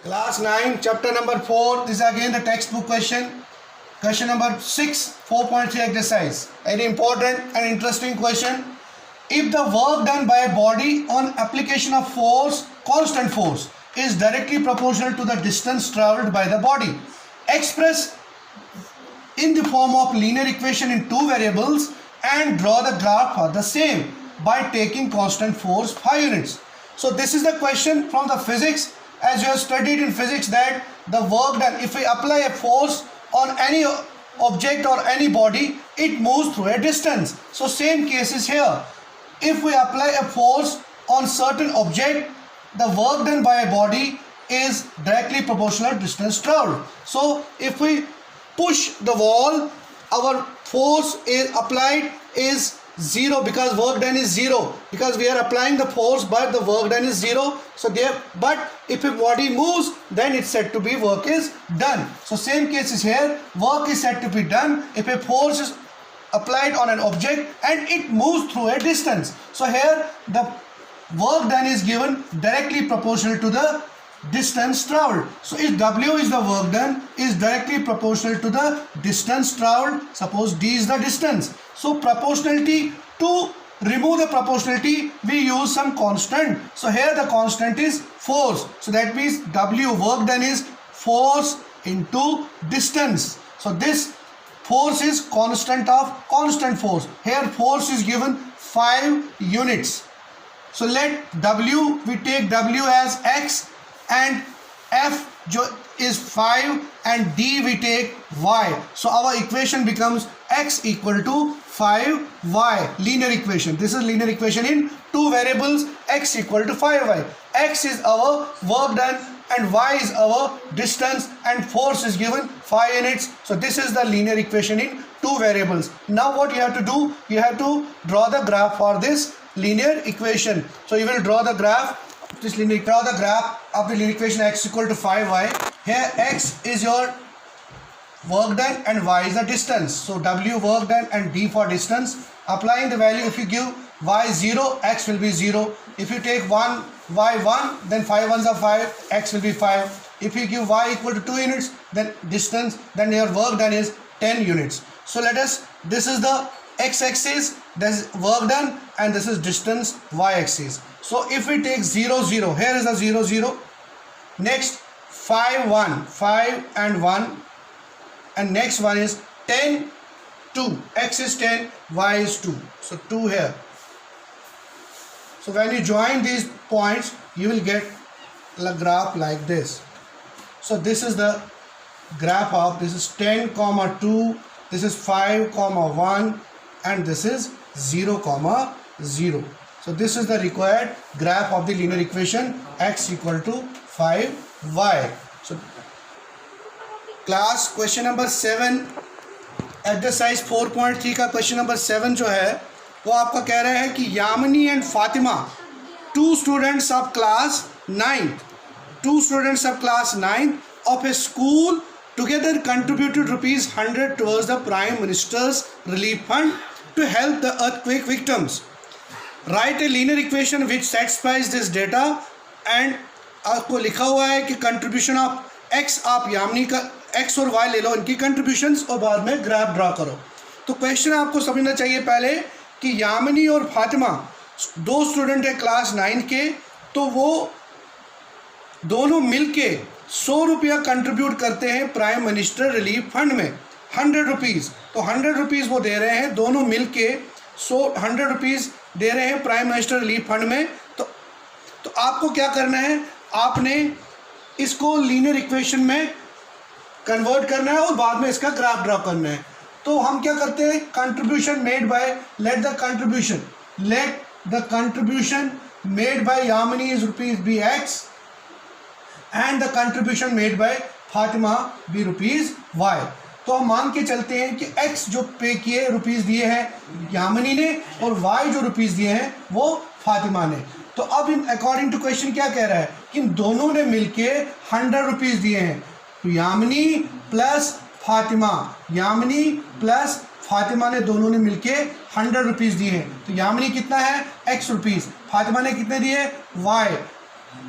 Class 9, chapter number 4. This is again the textbook question. Question number 6, 4.3 exercise. Very important and interesting question. If the work done by a body on application of force, constant force, is directly proportional to the distance travelled by the body, express in the form of linear equation in two variables and draw the graph for the same by taking constant force 5 units. So this is the question from the physics. As you have studied in physics that the work done, if we apply a force on any object or any body, it moves through a distance. So same case is here. If we apply a force on certain object, the work done by a body is directly proportional to distance traveled. So if we push the wall, our force is applied is 0 because work done is 0, because we are applying the force but the work done is 0. So there, but if a body moves, then it's said to be work is done. So same case is here. Work is said to be done if a force is applied on an object and it moves through a distance. So here the work done is given directly proportional to the distance traveled. So if W is the work done is directly proportional to the distance traveled. Suppose D is the distance. So proportionality, to remove the proportionality we use some constant. So here the constant is force. So that means W work done is force into distance. So this force is constant of constant force. Here force is given 5 units. So let W, we take W as X and F is 5 and D we take Y. So our equation becomes X equal to 5Y, linear equation. This is linear equation in two variables, X equal to 5Y. X is our work done and Y is our distance and force is given 5 units. So this is the linear equation in two variables. Now what you have to do, you have to draw the graph for this linear equation. So you will draw the graph. Just draw the graph of the linear equation X equal to 5Y. Here X is your work done and Y is the distance. So W work done and D for distance. Applying the value, if you give Y 0, X will be 0. If you take 1, Y 1, then 5 ones are 5, X will be 5. If you give Y equal to 2 units, then distance, then your work done is 10 units. So let us, this is the X axis, this is work done, and this is distance Y axis. So if we take 0, 0, here is the 0, 0. Next 5, 1, 5 and 1. And next one is 10, 2. X is 10, Y is 2. So 2 here. So when you join these points, you will get a graph like this. So this is the graph of, this is 10, 2, this is 5, 1, and this is 0, 0. So this is the required graph of the linear equation X equal to 5Y. So class question number 7 exercise 4.3 का question number 7 जो है वो आपका कह रहा है कि Yamini and Fatima, two students of class 9 of a school together contributed ₹100 towards the Prime Minister's Relief Fund to help the earthquake victims. Write a linear equation which satisfies this data. and आपको लिखा हुआ है कि कंट्रीब्यूशन ऑफ X, आप यामिनी का X और Y ले लो, इनकी कंट्रीब्यूशंस, और बाद में ग्राफ ड्रा करो. तो क्वेश्चन आपको समझना चाहिए पहले कि यामिनी और फातिमा दो स्टूडेंट है क्लास 9 के, तो वो दोनों मिलके 100 रुपया कंट्रीब्यूट करते हैं प्राइम मिनिस्टर रिलीफ फंड में, 100 रुपीज़. तो 100 रुपीज़ वो दे रहे हैं, दोनों मिलके 100 रुपीज़ दे रहे हैं प्राइम मिनिस्टर रिलीफ फंड में. तो आपको क्या करना है, आपने इसको लीनियर इक्वेशन में कन्वर्ट करना है और बाद में इसका ग्राफ ड्रा करना है. तो हम क्या करते हैं, contribution made by, let the contribution made by Yamini is ₹X and the contribution made by Fatima be ₹Y. तो हम मान के चलते हैं कि X जो पे किए रुपीज़ दिए हैं यामिनी ने और Y जो रुपीज़ दिए हैं वो फातिमा ने. तो अब इन अकॉर्डिंग टू क्वेश्चन क्या कह रहा है कि इन दोनों ने मिलके 100 रुपीज़ दिए हैं. तो यामिनी प्लस फातिमा ने दोनों ने मिलके 100 रुपीज़ दिए हैं. तो यामिनी कितना है X रुपीज़, फातिमा ने कितने दिए Y.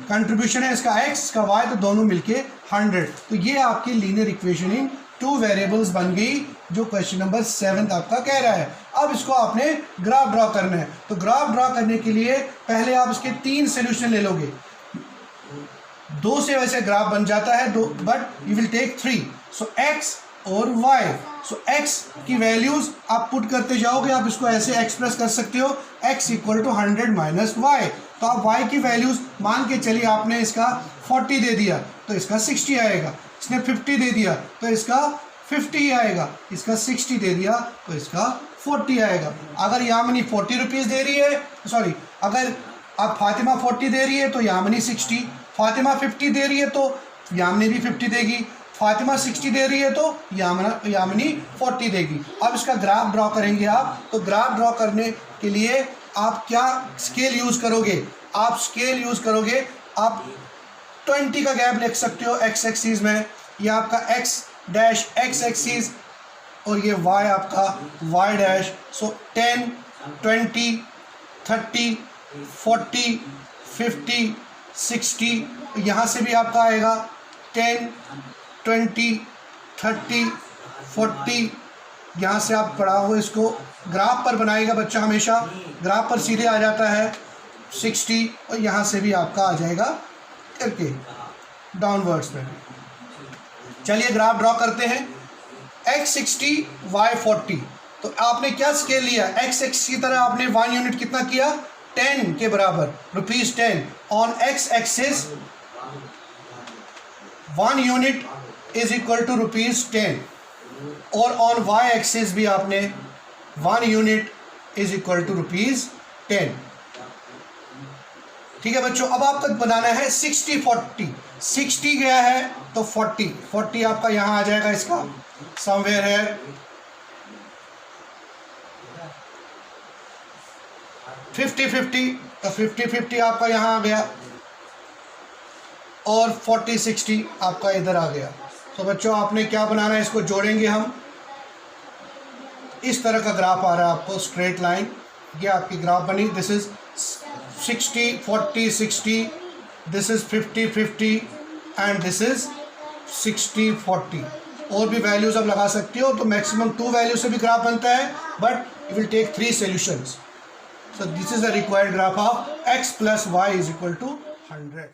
कंट्रीब्यूशन है इसका x, इसका y, तो दोनों मिलके 100। तो ये आपकी लीनियर इक्वेशन इन 2 वेरिएबल्स बन गई, जो क्वेश्चन नंबर 7 आपका कह रहा है। अब इसको आपने ग्राफ ड्रॉ करना है। तो ग्राफ ड्रॉ करने के लिए पहले आप इसके 3 सोल्यूशन ले लोगे। 2 से वैसे ग्राफ बन जाता है, बट यू विल टेक 3। सो x और y, सो x की वैल्यूज आप पुट करते जाओगे। आप इसको ऐसे एक्सप्रेस कर सकते हो, x equal to 100 minus y। तो आप y की वैल्यूज मान के चलिए, आपने इसका 40 दे दिया तो इसका 60 आएगा, इसने 50 दे दिया तो इसका 50 आएगा, इसका 60 दे दिया तो इसका 40 आएगा। अगर यामिनी 40 रुपीज़ दे रही है, सॉरी, अगर आप फातिमा 40 दे रही है तो यामिनी 60, फातिमा 50 दे रही है तो यामिनी भी 50 देगी, फातिमा 60 दे रही है तो यामिनी 40 देगी। अब इसका ग्राफ ड्रॉ करेंगे आप। तो ग्राफ ड्रॉ करने के लिए आप क्या स्केल यूज़ करोगे? आप स्केल यूज़ करोगे, आप 20 का गैप लिख सकते हो x एक्सिस में, ये आपका x डैश x एक्सिस और ये y आपका y डैश। सो 10, 20, 30, 40, 50, 60, यहाँ से भी आपका आएगा 10, 20, 30, 40। यहाँ से आप पढ़ा हो, इसको ग्राफ पर बनाएगा बच्चा, हमेशा ग्राफ पर सीधे आ जाता है 60, और यहाँ से भी आपका आ जाएगा करके डाउनवर्ड्स में। चलिए ग्राफ ड्रॉ करते हैं। x 60, y 40। तो आपने क्या स्केल लिया? x की तरह आपने 1 यूनिट कितना किया? 10 के बराबर, ₹10 ऑन x एक्सिस। 1 यूनिट इज इक्वल टू ₹10, और ऑन y एक्सिस भी आपने 1 यूनिट इज इक्वल टू ₹10। ठीक है बच्चों, अब आपको बनाना है 60, 40। 60 गया है तो 40 आपका यहाँ आ जाएगा, इसका समवेयर है 50, 50, तो 50, 50 आपका यहाँ आ गया, और 40, 60 आपका इधर आ गया। तो बच्चों आपने क्या बनाना है, इसको जोड़ेंगे हम। इस तरह का ग्राफ आ रहा है आपको, स्ट्रेट लाइन, ये आपकी ग्राफ बनी। This is 60, 40, 60, this is 50, 50 and this is 60, 40। और भी वैल्यूज आप लगा सकते हो, तो मैक्सिमम 2 वैल्यू से भी ग्राफ बनता है, but you will take 3 solutions. So this is the required graph of x plus y is equal to 100.